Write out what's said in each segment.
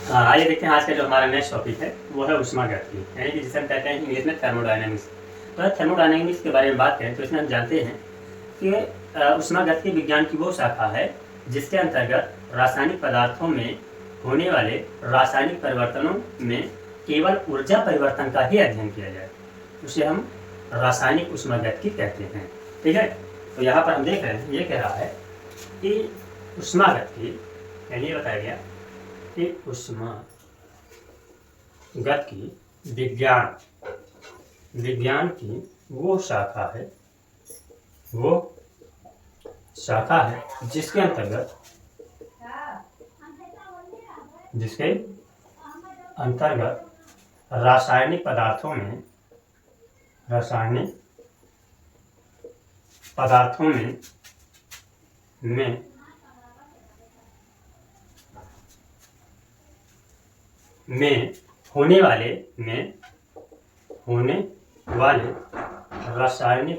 आइए देखते हैं आज का जो हमारा नेक्स्ट टॉपिक है वो है ऊष्मागतिकी, यानी कि जिसे हम कहते हैं इंग्लिश में थर्मोडायनेमिक्स। तो थर्मोडायनेमिक्स के बारे में बात करें तो इसमें हम जानते हैं कि ऊष्मागतिकी विज्ञान की वो शाखा है जिसके अंतर्गत रासायनिक पदार्थों में होने वाले रासायनिक परिवर्तनों में केवल ऊर्जा परिवर्तन का ही अध्ययन किया जाए, उसे हम रासायनिक ऊष्मागतिकी कहते हैं। ठीक है, तो यहाँ पर हम देख रहे हैं, ये कह रहा है कि ऊष्मागतिकी यानी ये बताया गया कि ऊष्मागतिकी विज्ञान की वो शाखा है जिसके अंतर्गत रासायनिक पदार्थों में होने वाले रासायनिक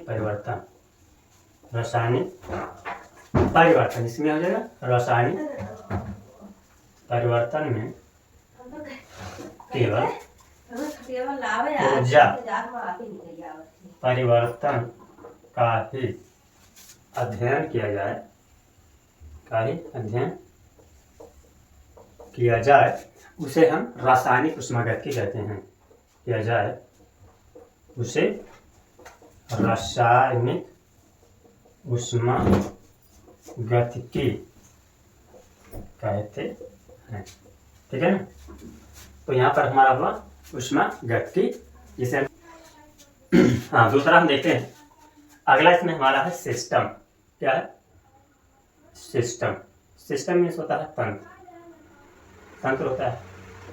परिवर्तन इसमें हो जाएगा। रासायनिक परिवर्तन में केवल ऊर्जा परिवर्तन का ही अध्ययन किया जाए उसे हम रासायनिक ऊष्मागतिकी कहते हैं। उसे रासायनिक ऊष्मागतिकी कहते हैं। ठीक है ना, तो यहाँ पर हमारा हुआ ऊष्मागतिकी, जिसे हाँ दूसरा हम देखते हैं। अगला इसमें हमारा है सिस्टम। क्या है? सिस्टम मीन्स होता है तंत्र होता है।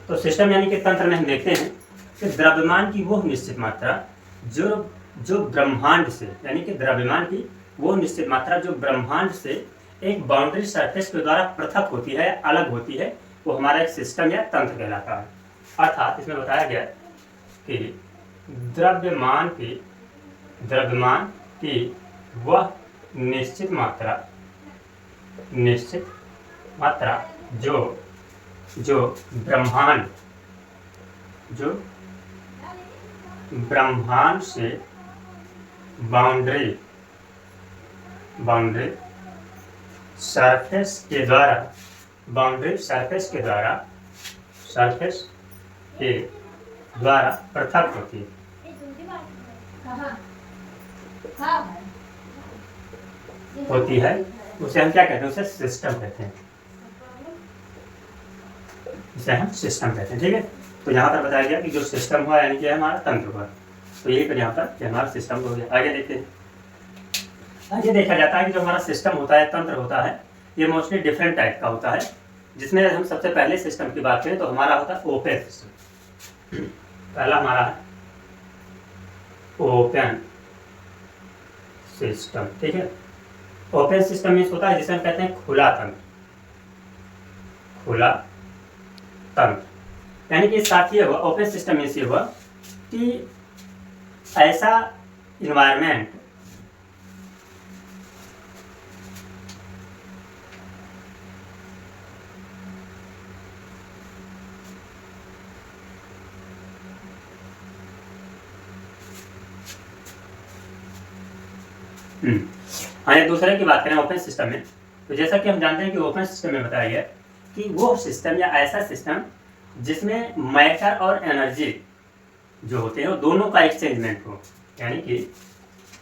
तो सिस्टम यानी कि तंत्र में हम देखते हैं कि द्रव्यमान की वो निश्चित मात्रा जो ब्रह्मांड से, यानी कि द्रव्यमान की वो निश्चित मात्रा जो ब्रह्मांड से एक बाउंड्री सरफेस के द्वारा पृथक होती है, अलग होती है, वो हमारा एक सिस्टम या तंत्र कहलाता है। अर्थात इसमें बताया गया कि द्रव्यमान की वह निश्चित मात्रा जो ब्रह्मांड से बाउंड्री सरफेस के द्वारा पृथक होती है, उसे हम क्या कहते हैं? उसे सिस्टम कहते हैं। ठीक है, तो यहाँ पर बताया गया कि जो सिस्टम हुआ यानी कि हमारा तंत्र हुआ, तो यही पर यहाँ पर हमारा सिस्टम हो गया। आगे देखते हैं। आगे देखा जाता है कि जो हमारा सिस्टम होता है, तंत्र होता है, ये मोस्टली डिफरेंट टाइप का होता है, जिसमें हम सबसे पहले सिस्टम की बात करें तो हमारा होता है ओपन सिस्टम। पहला हमारा है ओपन सिस्टम। ठीक है, ओपन सिस्टम मीन्स होता है जिसे हम कहते हैं खुला तंत्र। यानी कि साथ ये हुआ, ओपन सिस्टम मीन्स ये हुआ कि ऐसा इन्वायरमेंट हाँ, एक दूसरे की बात करें ओपन सिस्टम में, तो जैसा कि हम जानते हैं कि ओपन सिस्टम में बताया गया कि वो सिस्टम या ऐसा सिस्टम जिसमें मैटर और एनर्जी जो होते हैं वो दोनों का एक्सचेंजमेंट हो, यानी कि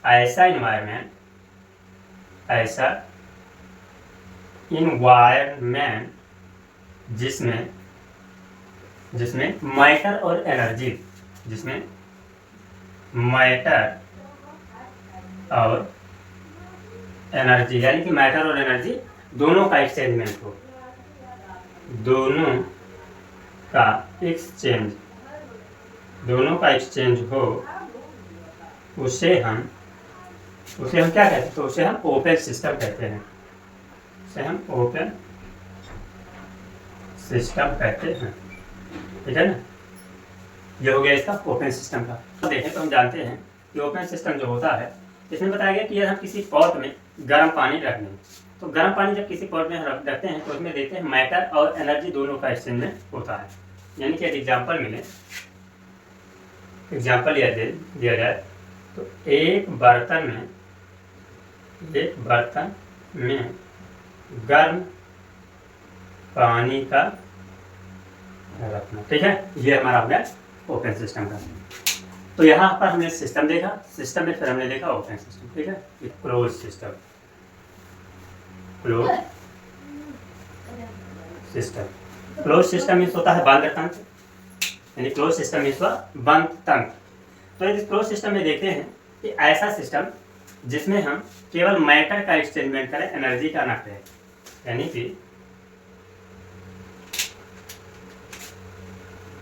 ऐसा इन्वायरमेंट जिसमें मैटर और एनर्जी यानी कि मैटर और एनर्जी दोनों का एक्सचेंजमेंट हो, उसे हम क्या कहते हैं? तो उसे हम ओपन सिस्टम कहते हैं। ठीक है ना, ये हो गया इसका ओपन सिस्टम का। तो देखें तो हम जानते हैं कि ओपन सिस्टम जो होता है इसमें बताया गया कि यदि हम किसी पॉट में गर्म पानी रख दें तो गर्म पानी जब किसी पॉट में रखते हैं तो उसमें देखते हैं मैटर और एनर्जी दोनों का एक्सचेंजमेंट होता है। यानी कि एग्जाम्पल मिले, एग्जाम्पल दिया जाए तो एक बर्तन में गर्म पानी का रखना, ठीक है। ये हमारा हो गया ओपन सिस्टम का। तो यहाँ पर हमने सिस्टम देखा, सिस्टम में फिर हमने देखा ओपन सिस्टम, ठीक है। Close system, close system, close system means होता है बंद तंत्र, यानी क्लोज सिस्टम मीन्स बंद तंत्र। तो इस क्लोज सिस्टम में देखते हैं कि ऐसा सिस्टम जिसमें हम केवल मैटर का एक्सचेंजमेंट करें, एनर्जी का ना करें, यानी कि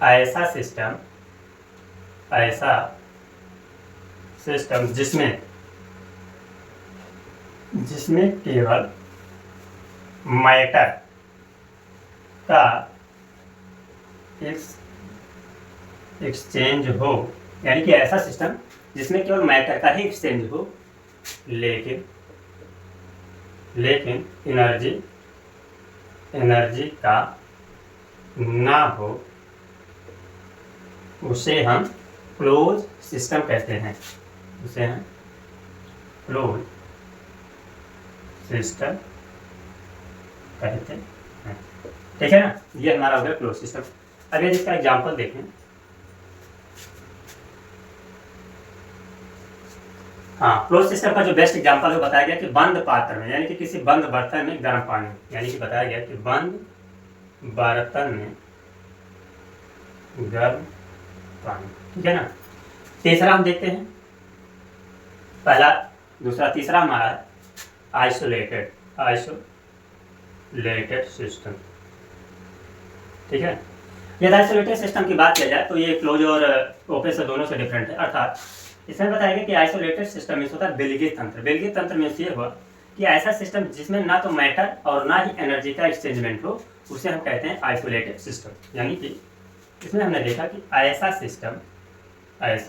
ऐसा सिस्टम जिसमें केवल मैटर का एक्सचेंज हो, यानी कि ऐसा सिस्टम जिसमें केवल मैटर का ही एक्सचेंज हो, लेकिन एनर्जी का ना हो, उसे हम क्लोज सिस्टम कहते हैं। उसे हम क्लोज सिस्टम कहते हैं, ठीक है ना। ये हमारा हो गया क्लोज सिस्टम। अब यदि इसका एग्जांपल देखें, हाँ, क्लोज सिस्टम का जो बेस्ट एग्जांपल है बताया गया कि बंद पात्र में, यानी कि किसी बंद बर्तन में गर्म पानी, यानी कि बताया गया कि बंद बर्तन में गर्म पानी, ठीक है ना। तीसरा हम देखते हैं, पहला दूसरा तीसरा हमारा है आइसोलेटेड सिस्टम, ठीक है। यदि आइसोलेटेड सिस्टम की बात किया जाए तो ये क्लोज और ओपन से दोनों से डिफरेंट है। अर्थात इसमें बताया गया कि आइसोलेटेड सिस्टम में होता है बेलगीय तंत्र। बेलगीय तंत्र में ये हुआ कि ऐसा सिस्टम जिसमें ना तो मैटर और ना ही एनर्जी का एक्सचेंजमेंट हो, उसे हम कहते हैं आइसोलेटेड सिस्टम। यानी कि इसमें हमने देखा कि ऐसा सिस्टम जिसमें ना तो मैटर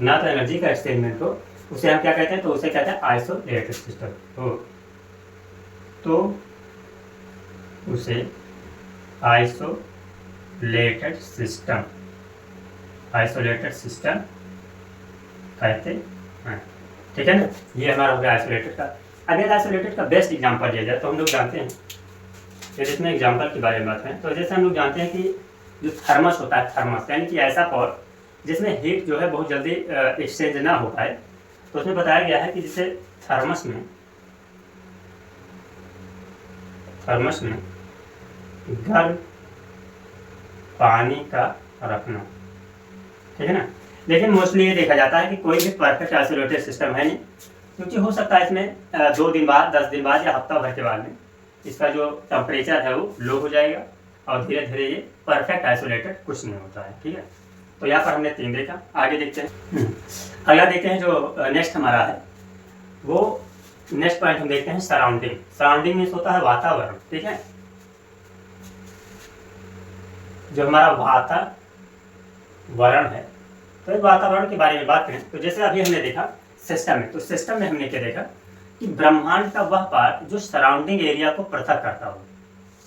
और ना ही एनर्जी का एक्सचेंजमेंट हो, ना तो एनर्जी का एक्सचेंजमेंट हो, उसे हम क्या कहते हैं, तो उसे कहते हैं आइसोलेटेड सिस्टम हो, तो उसे आइसोलेटेड सिस्टम कहते हैं, ठीक है ना। ये हमारा हो गया आइसोलेटेड का। अगर आइसोलेटेड का बेस्ट एग्जांपल दिया जाए तो हम लोग जानते हैं, यदि इसमें एग्जांपल के बारे में बात करें तो जैसे हम लोग जानते हैं कि जो थर्मस होता है, थर्मस यानी कि ऐसा पॉट जिसमें हीट जो है बहुत जल्दी एक्सचेंज ना हो पाए, तो उसमें बताया गया है कि जैसे थर्मस में गर्म पानी का रखना, ठीक है ना। लेकिन मोस्टली ये देखा जाता है कि कोई भी परफेक्ट आइसोलेटेड सिस्टम है नहीं, क्योंकि हो सकता है इसमें 2 दिन बाद, 10 दिन बाद या हफ्ता भर के बाद में इसका जो टेम्परेचर है वो लो हो जाएगा और धीरे धीरे ये परफेक्ट आइसोलेटेड कुछ नहीं होता है, ठीक है। तो यहाँ पर हमने 3 देखा। आगे देखते हैं, अगला देखते हैं जो नेक्स्ट हमारा है, वो नेक्स्ट पॉइंट हम देखते हैं सराउंडिंग। सराउंडिंग मीन्स होता है वातावरण, ठीक है। जो हमारा वातावरण है, तो इस वातावरण के बारे में बात करें तो जैसे अभी हमने देखा सिस्टम में, तो सिस्टम में हमने क्या देखा कि ब्रह्मांड का वह पार्ट जो सराउंडिंग एरिया को पृथक करता हो,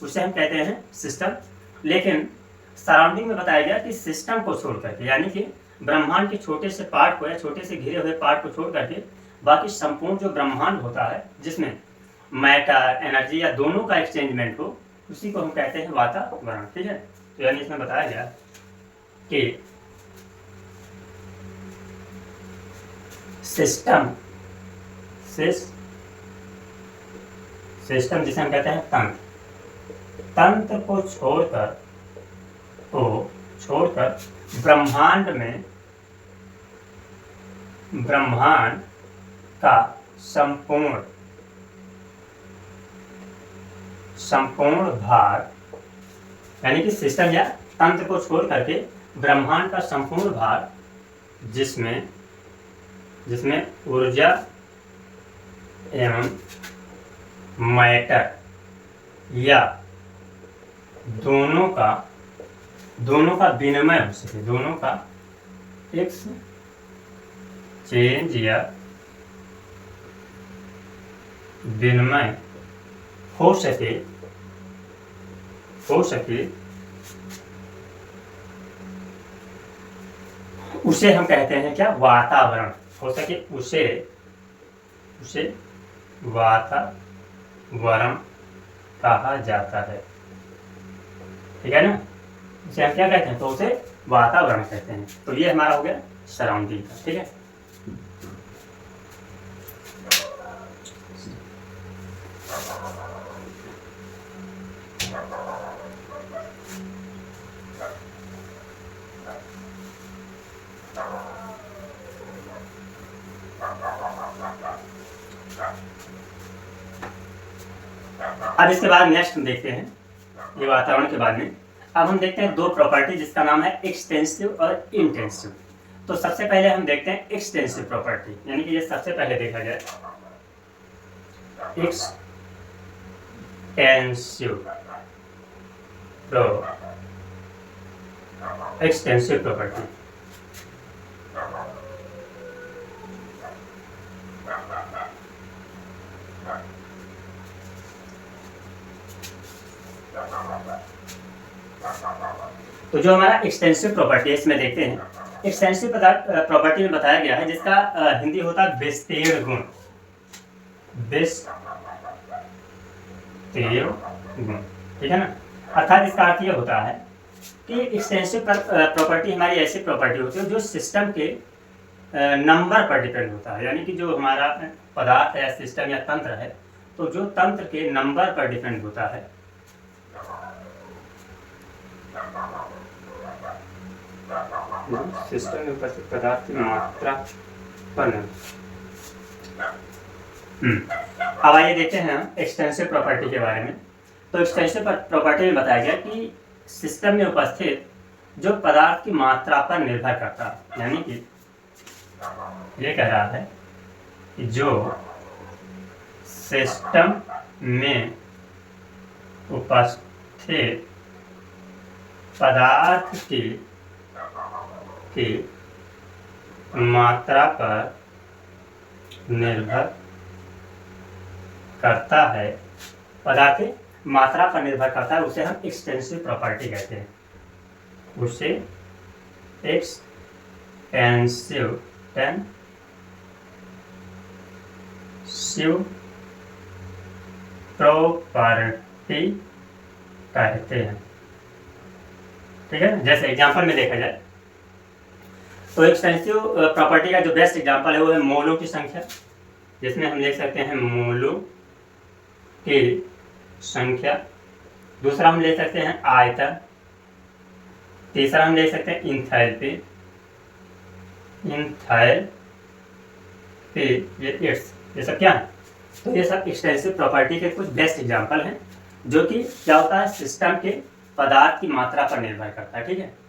उसे हम कहते हैं सिस्टम। लेकिन सराउंडिंग में बताया गया कि सिस्टम को छोड़ करके, यानी कि ब्रह्मांड के छोटे से पार्ट को या छोटे से घिरे हुए पार्ट को छोड़ करके बाकी संपूर्ण जो ब्रह्मांड होता है जिसमें मैटर, एनर्जी या दोनों का एक्सचेंजमेंट हो, उसी को हम कहते हैं वातावरण, ठीक है। तो यानी इसमें बताया गया कि सिस्टम जिसे हम कहते हैं तंत्र को छोड़कर ब्रह्मांड का संपूर्ण भार, यानी कि सिस्टम या तंत्र को छोड़ करके ब्रह्मांड का संपूर्ण भार, जिसमें ऊर्जा एवं मैटर या दोनों का विनिमय हो सके, दोनों का एक्सचेंज या विनिमय हो सके उसे हम कहते हैं क्या, वातावरण हो सके, उसे वातावरण कहा जाता है। ठीक है ना, उसे हम क्या कहते हैं, तो उसे वातावरण कहते हैं। तो ये हमारा हो गया सराउंडिंग का। ठीक है, अब इसके बाद नेक्स्ट हम देखते हैं, ये वातावरण के बाद में अब हम देखते हैं दो प्रॉपर्टी, जिसका नाम है एक्सटेंसिव और इंटेंसिव। तो सबसे पहले हम देखते हैं एक्सटेंसिव प्रॉपर्टी, यानी कि ये सबसे पहले देखा जाए एक्सटेंसिव प्रॉपर्टी। तो जो हमारा एक्सटेंसिव प्रॉपर्टी है, इसमें देखते हैं एक्सटेंसिव प्रॉपर्टी में बताया गया है, जिसका हिंदी होता है विस्तीर्ण गुण। ठीक है ना, अर्थात इसका अर्थ यह होता है कि एक्सटेंसिव प्रॉपर्टी हमारी ऐसी प्रॉपर्टी होती है जो सिस्टम के नंबर पर डिपेंड होता है, यानी कि जो हमारा पदार्थ या सिस्टम या तंत्र है, तो जो तंत्र के नंबर पर डिपेंड होता है, सिस्टम में उपस्थित पदार्थ की मात्रा पर। अब आइए देखते हैं एक्सटेंसिव प्रॉपर्टी के बारे में। तो एक्सटेंसिव प्रॉपर्टी में बताया गया कि सिस्टम में उपस्थित जो पदार्थ की मात्रा पर निर्भर करता है, यानी कि ये कह रहा है कि जो सिस्टम में उपस्थित पदार्थ की मात्रा पर निर्भर करता है, पदार्थ की मात्रा पर निर्भर करता है, उसे हम एक्सटेंसिव प्रॉपर्टी कहते हैं। उसे एक्सटेंसिव प्रॉपर्टी कहते हैं। ठीक है, जैसे एग्जांपल में देखा जाए तो एक्सटेंसिव प्रॉपर्टी का जो बेस्ट एग्जांपल है वो है मोलों की संख्या, जिसमें हम देख सकते हैं मोलों की संख्या। दूसरा हम ले सकते हैं आयतन। तीसरा हम ले सकते हैं इंथैल्पी। ये सब क्या है, तो ये सब एक्सटेंसिव प्रॉपर्टी के कुछ बेस्ट एग्जांपल हैं, जो कि क्या होता है, सिस्टम के पदार्थ की मात्रा पर निर्भर करता है। ठीक है,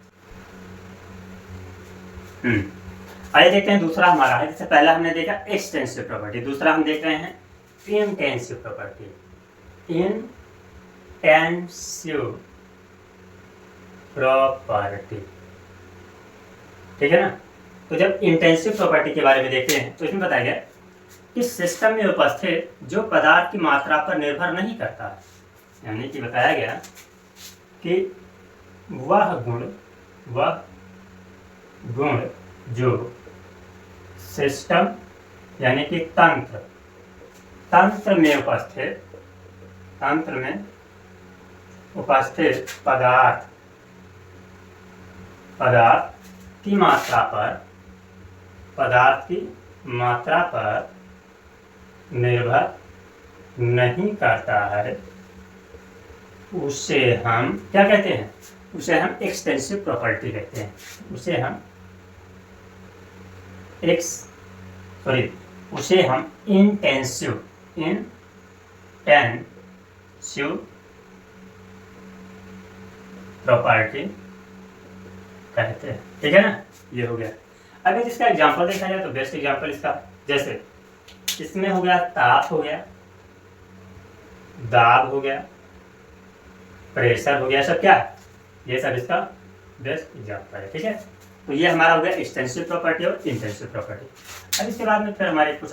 आइए देखते हैं दूसरा हमारा है। जैसे पहला हमने देखा एक्सटेंसिव प्रॉपर्टी, दूसरा हम देख रहे हैं इंटेंसिव प्रॉपर्टी। इंटेंसिव प्रॉपर्टी, ठीक है ना। तो जब इंटेंसिव प्रॉपर्टी के बारे में देखते हैं तो इसमें बताया गया कि सिस्टम में उपस्थित जो पदार्थ की मात्रा पर निर्भर नहीं करता, यानी कि बताया गया कि वह गुण जो सिस्टम यानी कि तंत्र में उपस्थित पदार्थ की मात्रा पर निर्भर नहीं करता है, उसे हम क्या कहते हैं, उसे हम एक्सटेंसिव प्रॉपर्टी कहते हैं। उसे इंटेंसिव प्रॉपर्टी कहते हैं। ठीक है ना, ये हो गया। अगर इसका एग्जांपल देखा जाए तो बेस्ट एग्जांपल इसका, जैसे इसमें हो गया ताप हो गया, दाब हो गया, प्रेशर हो गया, सब क्या है, ये सब इसका बेस्ट एग्जांपल है। ठीक है, तो ये हमारा हो गया एक्सटेंसिव प्रॉपर्टी और इंटेंसिव प्रॉपर्टी। अब इसके बाद में फिर हमारे कुछ,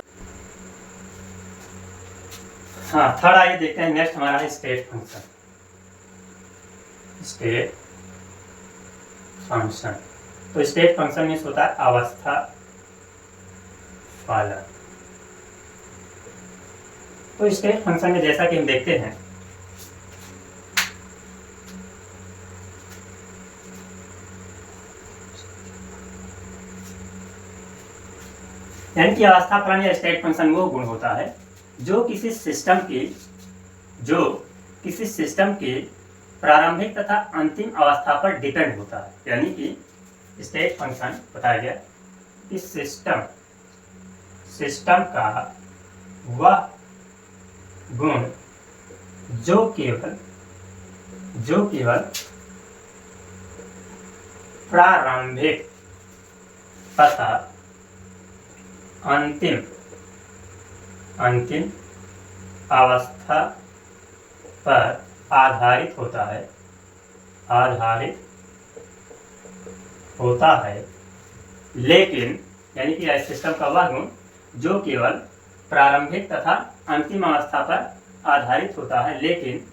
हाँ थर्ड आइए देखते हैं। नेक्स्ट हमारा है स्टेट फंक्शन। स्टेट फंक्शन, तो स्टेट फंक्शन मीन्स होता है अवस्था फलन। तो स्टेट फंक्शन में जैसा कि हम देखते हैं यानी कि अवस्था फलन या स्टेट फंक्शन वो गुण होता है जो किसी सिस्टम की प्रारंभिक तथा अंतिम अवस्था पर डिपेंड होता है। यानी कि स्टेट फंक्शन बताया गया कि सिस्टम का वह गुण जो केवल प्रारंभिक तथा अंतिम अवस्था पर आधारित होता है, लेकिन यानी कि सिस्टम का वह गुण जो केवल प्रारंभिक तथा अंतिम अवस्था पर आधारित होता है, लेकिन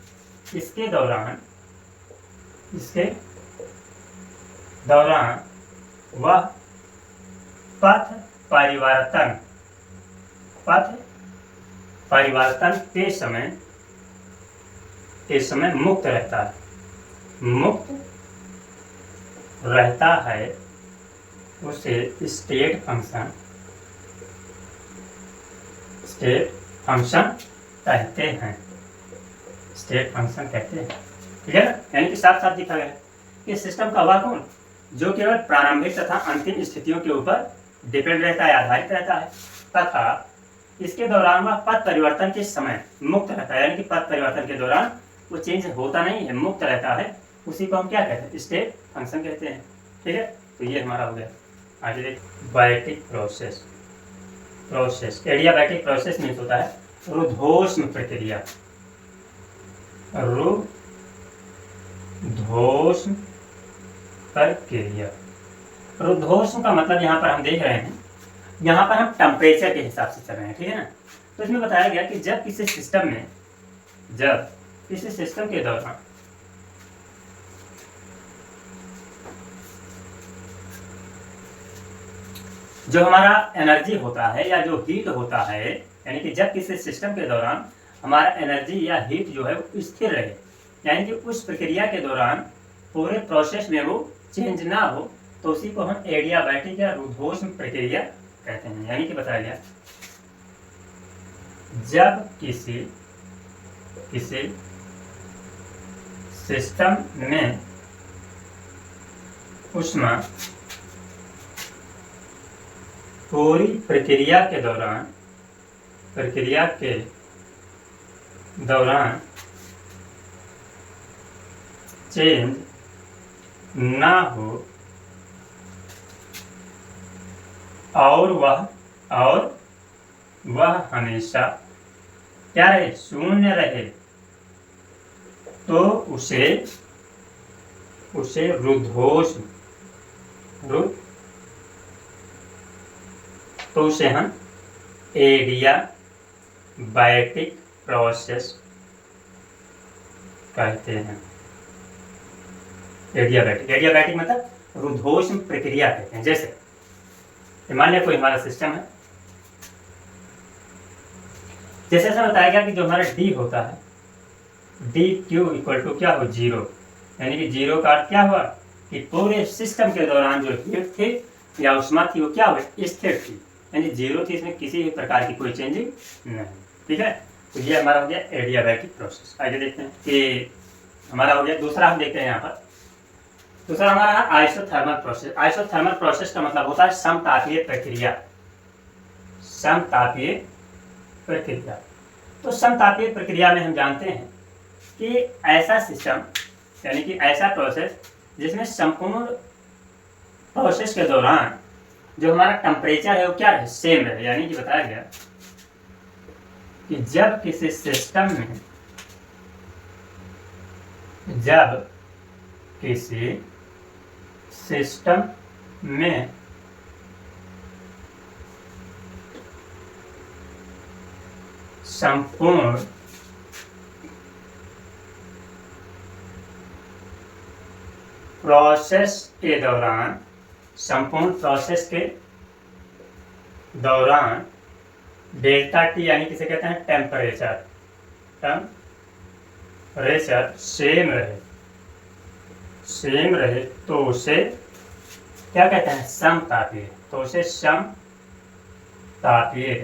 इसके दौरान वह पथ परिवर्तन के समय मुक्त रहता है, उसे स्टेट फंक्शन कहते हैं। ठीक है ना, यानी कि साथ साथ दिखा गया कि सिस्टम का वह गुण जो केवल प्रारंभिक तथा अंतिम स्थितियों के ऊपर डिपेंड रहता है, आधारित रहता है, तथा इसके दौरान वह पथ परिवर्तन के समय मुक्त रहता है। यानी कि पथ परिवर्तन के दौरान वो चेंज होता नहीं है, मुक्त रहता है, उसी को हम क्या कहते हैं, स्टेट फंक्शन कहते हैं। ठीक है, तो ये हमारा हो गया। आगे देख, biotic process. Adiabatic process means होता है रुद्धोष्म प्रक्रिया। रुद्धोष्म का मतलब यहाँ पर हम देख रहे हैं, यहाँ पर हम टेम्परेचर के हिसाब से चल रहे हैं। ठीक है ना, तो इसमें बताया गया कि जब किसी सिस्टम के दौरान जो हमारा एनर्जी होता है या जो हीट होता है, यानी कि जब किसी सिस्टम के दौरान हमारा एनर्जी या हीट जो है वो स्थिर रहे, यानी कि उस प्रक्रिया के दौरान पूरे प्रोसेस में वो चेंज ना हो, तो उसी को हम एडियाबैटिक या रुद्धोष्म प्रक्रिया कहते हैं। यानी कि बताया गया जब किसी सिस्टम में ऊष्मा पूरी प्रक्रिया के दौरान चेंज ना हो और वह हमेशा क्या रहे, शून्य रहे, तो उसे हम एडियाबैटिक प्रोसेस कहते हैं। एडियाबैटिक मतलब रुद्धोष्म प्रक्रिया कहते हैं। जैसे मान लिया कोई हमारा सिस्टम है, जैसे ऐसा बताया गया कि जो हमारा डी होता है, डी क्यू इक्वल टू क्या हो, 0। यानी कि 0 का अर्थ क्या हुआ कि पूरे सिस्टम के दौरान जो हीट थी या ऊष्मा थी वो क्या हुई, स्थिर थी, यानी 0 थी, इसमें किसी भी प्रकार की कोई चेंजिंग नहीं। ठीक है, तो ये हमारा हो गया एडियाबैटिक प्रोसेस। आगे देखते हैं कि हमारा हो गया दूसरा, हम देखते हैं यहाँ पर दूसरा हमारा आइसोथर्मल प्रोसेस। आइसोथर्मल प्रोसेस का मतलब होता है समतापीय प्रक्रिया। तो समतापीय प्रक्रिया में हम जानते हैं कि ऐसा सिस्टम यानी कि ऐसा प्रोसेस जिसमें संपूर्ण प्रोसेस के दौरान जो हमारा टेम्परेचर है वो क्या है, सेम रहे। यानी कि बताया गया कि जब किसी सिस्टम में संपूर्ण प्रोसेस के दौरान डेल्टा टी यानी किसे कहते हैं, टेम्परेचर सेम रहे तो उसे क्या कहते हैं, समतापीय। तो उसे समतापीय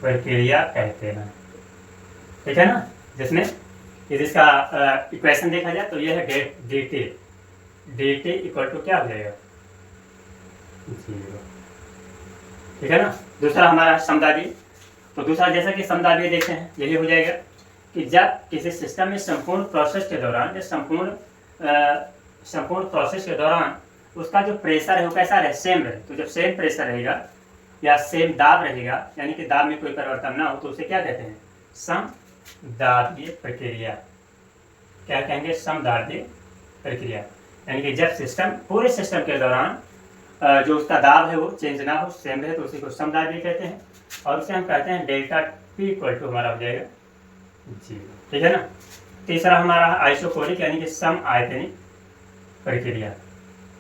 प्रक्रिया कहते हैं। ठीक है ना। जिसमें इसका इक्वेशन देखा जाए तो यह है डी टी इक्वल टू क्या हो जाएगा, 0। ठीक है ना। दूसरा हमारा समदाबी। तो दूसरा जैसा कि समदाबी देखते हैं, यही हो जाएगा कि जब किसी सिस्टम में संपूर्ण प्रोसेस के दौरान उसका जो प्रेशर है वो कैसा रहे, सेम रहे। तो जब सेम प्रेशर रहेगा या सेम दाब रहेगा, यानी कि दाब में कोई परिवर्तन ना हो, तो उसे क्या कहते हैं, समदाबीय प्रक्रिया। क्या कहेंगे, समदाबीय प्रक्रिया। यानी कि जब पूरे सिस्टम के दौरान जो उसका दाब है वो चेंज ना हो, सेम रहे, तो उसी को समदाबीय कहते हैं। और उसे हम कहते हैं डेल्टा पी इक्वल टू हमारा हो जाएगा 0। ठीक है ना। तीसरा हमारा आइसोकोरिक यानी कि सम आयतनिक प्रक्रिया।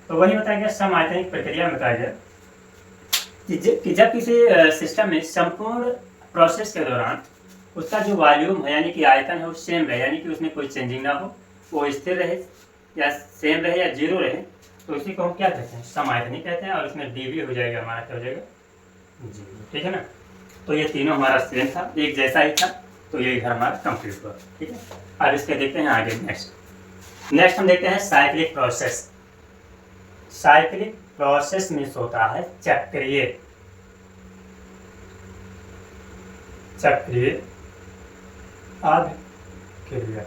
तो वही बताया गया, सम आयतनिक प्रक्रिया में बताया गया कि जब किसी सिस्टम में संपूर्ण प्रोसेस के दौरान उसका जो वॉल्यूम है यानी कि आयतन है वो सेम रहे, यानी कि उसमें कोई चेंजिंग ना हो, वो स्थिर रहे या सेम रहे या 0 रहे, तो इसी को हम क्या कहते हैं, सम आयतनिक कहते हैं। और इसमें डी भी हो जाएगा हमारा, क्या हो जाएगा, 0। ठीक है ना। तो ये तीनों हमारा सेम था, एक जैसा ही था, तो ये इधर हमारा कंप्लीट हुआ। ठीक है। अब इसके देखते हैं आगे। नेक्स्ट हम देखते हैं साइक्लिक प्रोसेस। साइक्लिक प्रोसेस में होता है चक्रीय अभिक्रिया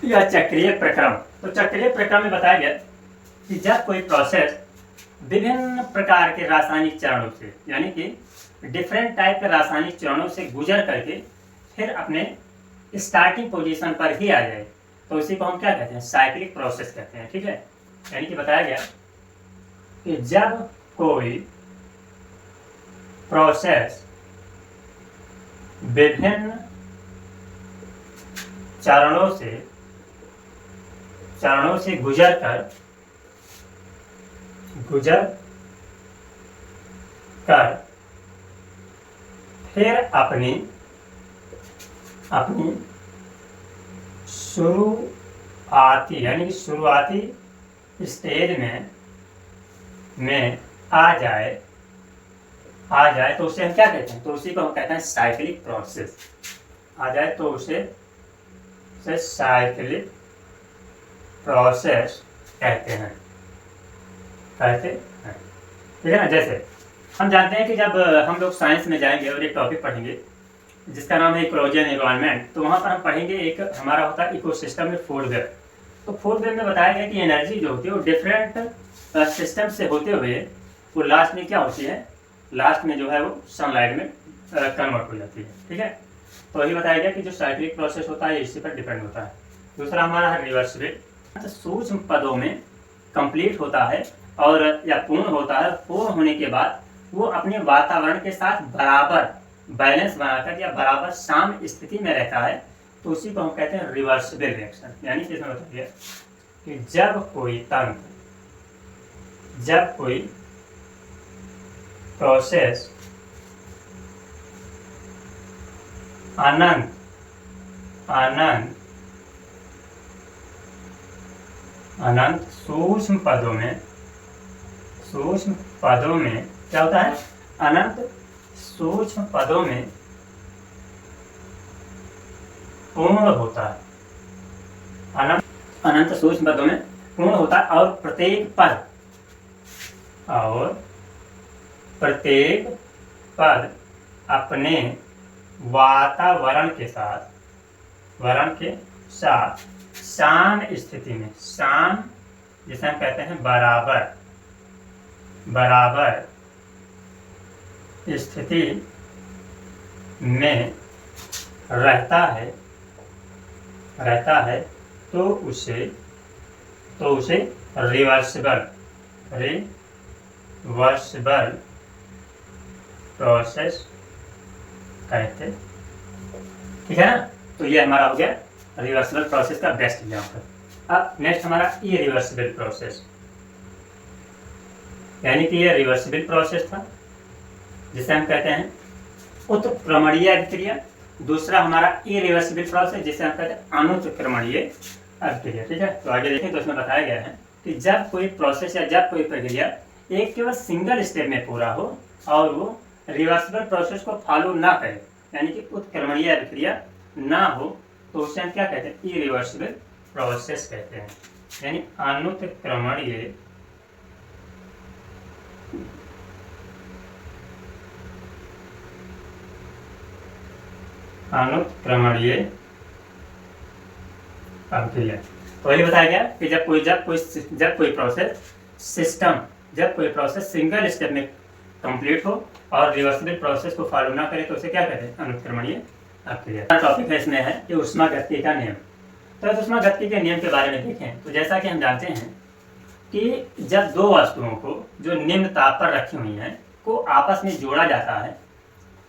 या चक्रीय प्रक्रम। तो चक्रीय प्रक्रम में बताया गया कि जब कोई प्रोसेस विभिन्न प्रकार के रासायनिक चरणों से, यानी कि डिफरेंट टाइप के रासायनिक चरणों से गुजर करके फिर अपने स्टार्टिंग पोजीशन पर ही आ जाए, तो उसी को हम क्या कहते हैं, साइक्लिक प्रोसेस कहते हैं। ठीक है। यानी कि बताया गया कि जब कोई प्रोसेस विभिन्न चरणों से गुजर कर फिर अपनी शुरुआती स्टेज में आ जाए, तो उसे हम क्या कहते हैं, तो उसी को हम कहते हैं साइक्लिक प्रोसेस। आ जाए तो उसे साइक्लिक प्रोसेस कहते हैं। ठीक है ना। जैसे हम जानते हैं कि जब हम लोग साइंस में जाएंगे और एक टॉपिक पढ़ेंगे जिसका नाम है इकोलॉजी एंड एनवायरनमेंट, तो वहाँ पर हम पढ़ेंगे एक हमारा होता है इकोसिस्टम में फूड वेब। तो फूड वेब में बताया गया कि एनर्जी जो होती है वो डिफरेंट सिस्टम से होते हुए वो लास्ट में क्या होती है, लास्ट में जो है वो सनलाइट में कन्वर्ट हो जाती है। ठीक है। तो वही बताया गया कि जो साइक्लिक प्रोसेस होता है इसी पर डिपेंड होता है। दूसरा हमारा है रिवर्सिबल। सूक्ष्म पदों में कंप्लीट होता है और या पूर्ण होता है। पूर्ण होने के बाद वो अपने वातावरण के साथ बराबर बैलेंस बनाकर या बराबर साम स्थिति में रहता है, तो उसी को हम कहते हैं रिवर्सिबल रिएक्शन। यानी कि इसमें बताइए कि जब कोई प्रोसेस अनंत सूक्ष्म पदों में क्या होता है, अनंत सूक्ष्म पदों में पूर्ण होता है। अनंत सूक्ष्म पदों में पूर्ण होता है और प्रत्येक पद अपने वातावरण के शान स्थिति में, शान जिसे हम कहते हैं बराबर स्थिति में रहता है तो उसे रिवर्सिबल प्रोसेस कहते हैं। ठीक है ना। तो ये हमारा हो गया रिवर्सिबल प्रोसेस का बेस्ट एग्जाम्पल। अब नेक्स्ट हमारा इरिवर्सिबल प्रोसेस, यानी कि ये रिवर्सिबल प्रोसेस था जिसे हम कहते हैं उत्क्रमणीय अभिक्रिया। दूसरा हमारा इरिवर्सिबल प्रोसेस जिसे हम कहते हैं अनुत्क्रमणीय अभिक्रिया। ठीक है। तो आगे देखें तो इसमें बताया गया है कि जब कोई प्रोसेस या जब कोई प्रक्रिया एक केवल सिंगल स्टेप में पूरा हो और वो रिवर्सिबल प्रोसेस को फॉलो ना करे, यानी कि उत्क्रमणीय अभिक्रिया ना हो, तो उसे हम क्या कहते हैं, इरिवर्सिबल प्रोसेस कहते हैं, यानी अनुत्क्रमणीय अभिक्रिया। तो ये बताया गया कि जब कोई प्रोसेस सिंगल स्टेप में कंप्लीट हो और रिवर्सिबल प्रोसेस को फॉलो ना करे तो उसे क्या कहते हैं, अनुत्क्रमणीय अभिक्रिया। टॉपिक है इसमें है कि ऊष्मागतिकी का नियम। तो ऊष्मागतिकी के नियम के बारे में देखें तो जैसा कि हम जानते हैं कि जब दो वस्तुओं को जो निम्न ताप पर रखी हुई हैं को आपस में जोड़ा जाता है,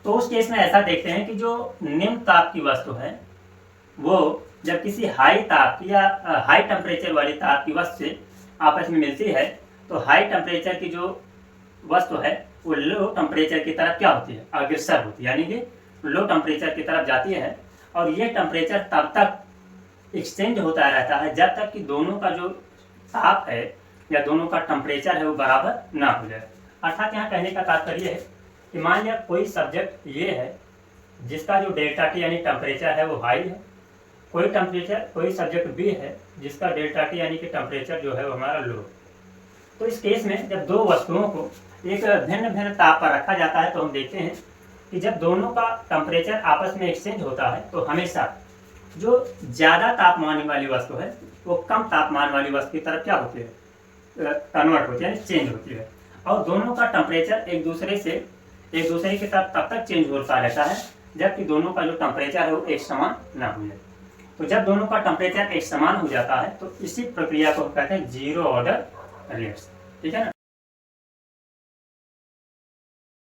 तो उस केस में ऐसा देखते हैं कि जो निम्न ताप की वस्तु है वो जब किसी हाई ताप या हाई टेम्परेचर वाली ताप की वस्तु से आपस में मिलती है तो हाई टेम्परेचर की जो वस्तु है वो लो टेम्परेचर की तरफ क्या होती है, अग्रसर होती है, यानी कि लो टेम्परेचर की तरफ जाती है। और ये टेम्परेचर तब तक एक्सचेंज होता रहता है जब तक कि दोनों का जो ताप है या दोनों का टेम्परेचर है वो बराबर ना हो जाए। अर्थात यहाँ कहने का तात्पर्य है कि मान लिया कोई सब्जेक्ट ये है जिसका जो डेल्टा टी यानी टेम्परेचर है वो हाई है, कोई सब्जेक्ट बी है जिसका डेल्टा टी यानी कि टेम्परेचर जो है वो हमारा लो। तो इस केस में जब दो वस्तुओं को एक भिन्न भिन्न ताप पर रखा जाता है तो हम देखते हैं कि जब दोनों का टेम्परेचर आपस में एक्सचेंज होता है तो हमेशा जो ज़्यादा तापमान वाली वस्तु है वो कम तापमान वाली वस्तु की तरफ क्या होती है, कन्वर्ट होती है, यानी चेंज होती है। और दोनों का टेम्परेचर एक दूसरे की तरफ तब तक चेंज होता रहता है जबकि दोनों का जो टेम्परेचर है वो एक समान ना हो जाए। तो जब दोनों का टेम्परेचर एक समान हो जाता है तो इसी प्रक्रिया को कहते हैं जीरो ऑर्डर रिएक्शन। ठीक है ना।